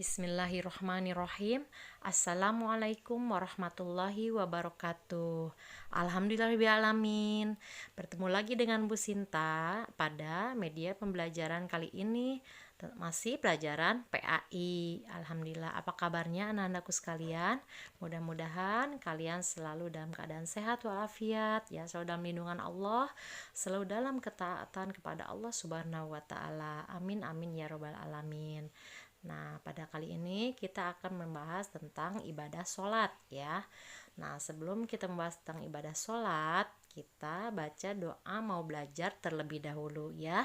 Bismillahirrahmanirrahim. Assalamualaikum warahmatullahi wabarakatuh. Alhamdulillahirrahmanirrahim. Bertemu lagi dengan Bu Sinta pada media pembelajaran kali ini masih pelajaran PAI. Alhamdulillah. Apa kabarnya anak-anakku sekalian? Mudah-mudahan kalian selalu dalam keadaan sehat walafiat, ya, selalu dalam lindungan Allah, selalu dalam ketaatan kepada Allah Subhanahu wa taala. Amin amin ya robbal alamin. Nah, pada kali ini kita akan membahas tentang ibadah sholat, ya. Nah, sebelum kita membahas tentang ibadah sholat, kita baca doa mau belajar terlebih dahulu, ya.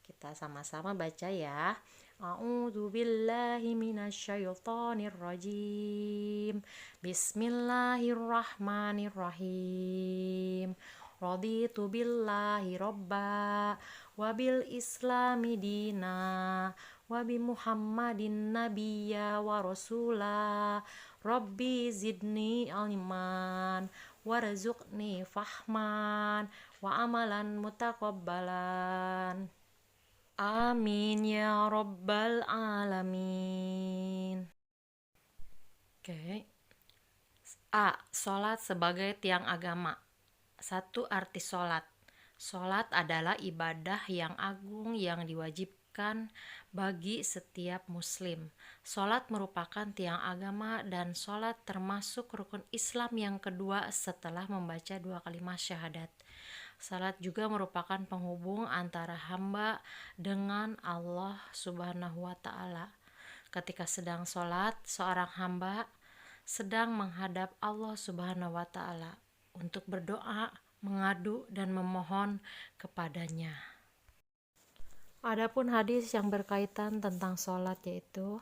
Kita sama-sama baca, ya. A'udzu billahi minasyaitonir rajim. Bismillahirrahmanirrahim. Raditu billahi robba wabil islami dina wabi Muhammadin nabiyya wa rasula Rabbi zidni ilman warzuqni fahman wa amalan mutakabbalan. Amin ya rabbal alamin. Oke. A. Sholat sebagai tiang agama. 1. Arti sholat. Sholat adalah ibadah yang agung yang diwajibkan bagi setiap muslim. Sholat merupakan tiang agama dan sholat termasuk rukun Islam yang kedua setelah membaca 2 kalimat syahadat. Sholat juga merupakan penghubung antara hamba dengan Allah Subhanahu wa ta'ala. Ketika sedang sholat, seorang hamba sedang menghadap Allah Subhanahu wa ta'ala untuk berdoa, mengadu, dan memohon kepadanya. Adapun hadis yang berkaitan tentang sholat yaitu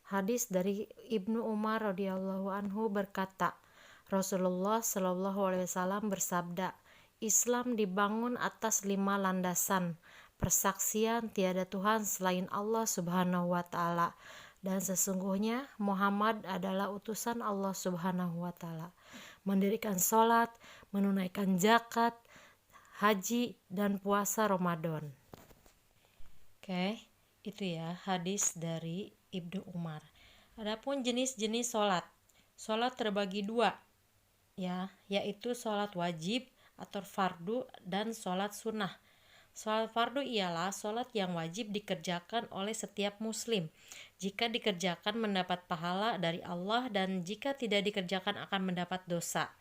hadis dari Ibnu Umar radhiyallahu anhu berkata, Rasulullah shallallahu alaihi wasallam bersabda, Islam dibangun atas 5 landasan: persaksian tiada Tuhan selain Allah Subhanahu wa ta'ala, dan sesungguhnya Muhammad adalah utusan Allah Subhanahu wa ta'ala, mendirikan sholat, menunaikan zakat, haji, dan puasa Ramadan. Oke, itu ya hadis dari Ibnu Umar. Adapun jenis-jenis sholat. Sholat terbagi 2, ya, yaitu sholat wajib atau fardu dan sholat sunnah. Sholat fardu ialah sholat yang wajib dikerjakan oleh setiap muslim. Jika dikerjakan mendapat pahala dari Allah dan jika tidak dikerjakan akan mendapat dosa.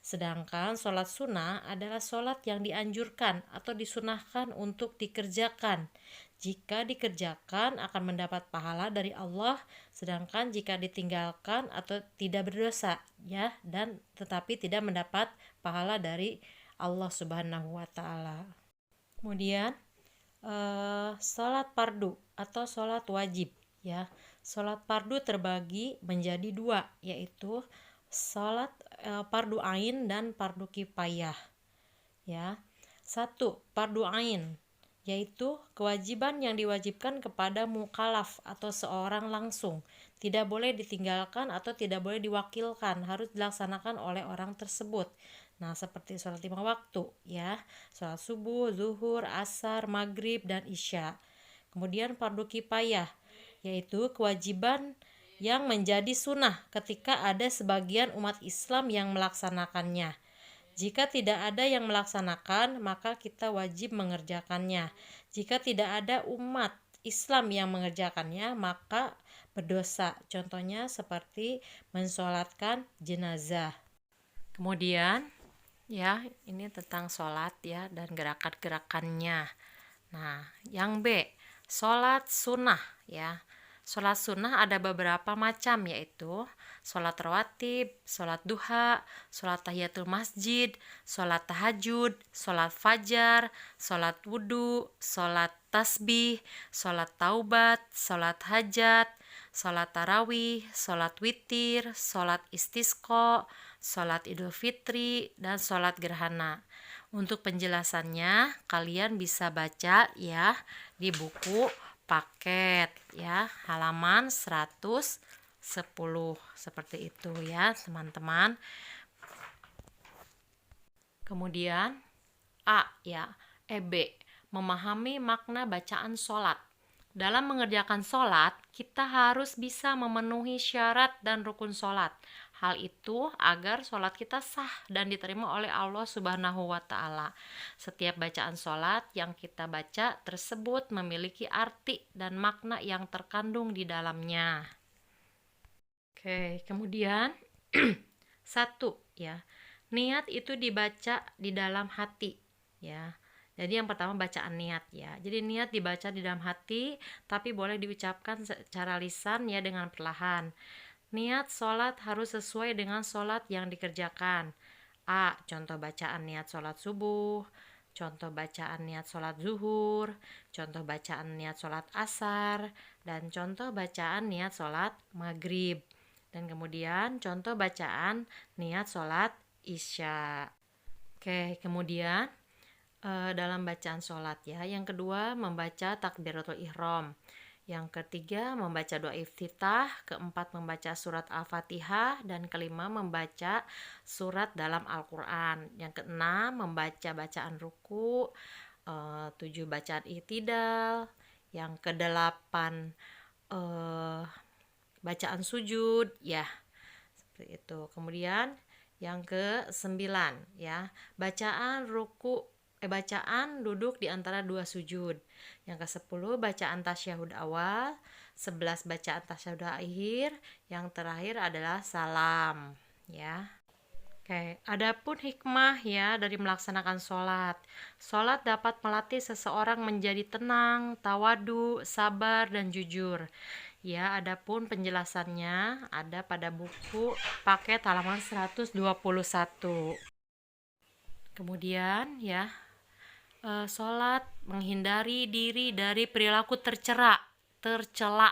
Sedangkan sholat sunnah adalah sholat yang dianjurkan atau disunahkan untuk dikerjakan. Jika dikerjakan akan mendapat pahala dari Allah, sedangkan jika ditinggalkan atau tidak berdosa, ya, dan tetapi tidak mendapat pahala dari Allah Subhanahu wa ta'ala. Kemudian sholat fardu atau sholat wajib, ya. Sholat fardu terbagi menjadi 2, yaitu sholat fardu ain dan fardu kifayah, ya. 1. Fardu ain, yaitu kewajiban yang diwajibkan kepada mukallaf atau seorang langsung, tidak boleh ditinggalkan atau tidak boleh diwakilkan, harus dilaksanakan oleh orang tersebut. Nah, seperti sholat 5 waktu, ya, sholat subuh, zuhur, asar, maghrib, dan isya. Kemudian fardu kifayah, yaitu kewajiban yang menjadi sunnah ketika ada sebagian umat Islam yang melaksanakannya. Jika tidak ada yang melaksanakan, maka kita wajib mengerjakannya. Jika tidak ada umat Islam yang mengerjakannya, maka berdosa. Contohnya seperti mensolatkan jenazah. Kemudian, ya, ini tentang sholat, ya, dan gerakan-gerakannya. Nah, yang B, sholat sunnah, ya. Sholat sunnah ada beberapa macam, yaitu sholat rawatib, sholat duha, sholat tahiyatul masjid, sholat tahajud, sholat fajar, sholat wudhu, sholat tasbih, sholat taubat, sholat hajat, sholat tarawih, sholat witir, sholat istisqa, sholat idul fitri, dan sholat gerhana. Untuk penjelasannya kalian bisa baca, ya, di buku paket, ya, halaman 110 seperti itu, ya, teman-teman. Kemudian A, ya, B, memahami makna bacaan sholat. Dalam mengerjakan sholat, kita harus bisa memenuhi syarat dan rukun sholat. Hal itu agar sholat kita sah dan diterima oleh Allah Subhanahu wa Ta'ala. Setiap bacaan sholat yang kita baca tersebut memiliki arti dan makna yang terkandung di dalamnya. Oke, kemudian satu ya, niat itu dibaca di dalam hati ya. Jadi yang pertama bacaan niat ya. Jadi niat dibaca di dalam hati, tapi boleh diucapkan secara lisan ya dengan perlahan. Niat sholat harus sesuai dengan sholat yang dikerjakan. A. Contoh bacaan niat sholat subuh. Contoh bacaan niat sholat zuhur. Contoh bacaan niat sholat asar. Dan contoh bacaan niat sholat maghrib. Dan kemudian contoh bacaan niat sholat isya. Oke, kemudian dalam bacaan sholat ya. Yang kedua, membaca takbiratul ihram. Yang ketiga, membaca doa iftitah. Keempat, membaca surat Al-Fatihah. Dan kelima, membaca surat dalam Al-Quran. Yang keenam, membaca bacaan ruku. Tujuh, bacaan i'tidal. Yang kedelapan, bacaan sujud ya, seperti itu. Kemudian yang ke-9 ya, bacaan duduk di antara dua sujud. Yang ke-10 bacaan tasyahud awal, 11 bacaan tasyahud akhir, yang terakhir adalah salam ya. Oke, adapun hikmah ya dari melaksanakan sholat. Sholat dapat melatih seseorang menjadi tenang, tawadu, sabar, dan jujur. Ya, adapun penjelasannya ada pada buku paket halaman 121. Kemudian ya, sholat menghindari diri dari perilaku tercela.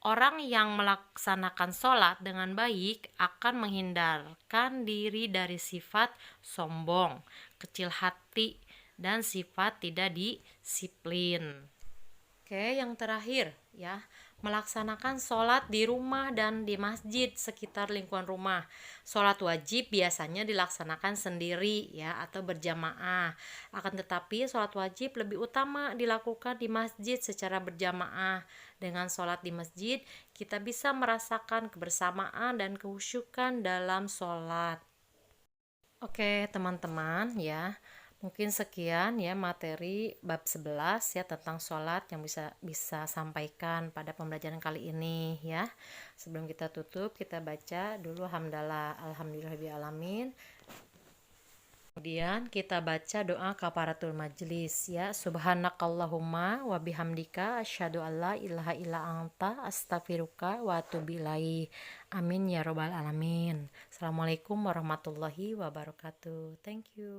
Orang yang melaksanakan sholat dengan baik akan menghindarkan diri dari sifat sombong, kecil hati, dan sifat tidak disiplin. Oke, yang terakhir ya, melaksanakan sholat di rumah dan di masjid sekitar lingkungan rumah. Sholat wajib biasanya dilaksanakan sendiri ya atau berjamaah. Akan tetapi sholat wajib lebih utama dilakukan di masjid secara berjamaah. Dengan sholat di masjid, kita bisa merasakan kebersamaan dan kekhusyukan dalam sholat. Oke, teman-teman ya. Mungkin sekian ya materi bab 11 ya tentang sholat yang bisa sampaikan pada pembelajaran kali ini ya. Sebelum kita tutup, kita baca dulu hamdalah alhamdulillahirabbil alamin. Kemudian kita baca doa kafaratul majlis ya. Subhanakallahumma wa bihamdika asyhadu alla ilaha illa anta astaghfiruka wa atubu ilaik. Amin ya robbal alamin. Assalamualaikum warahmatullahi wabarakatuh. Thank you.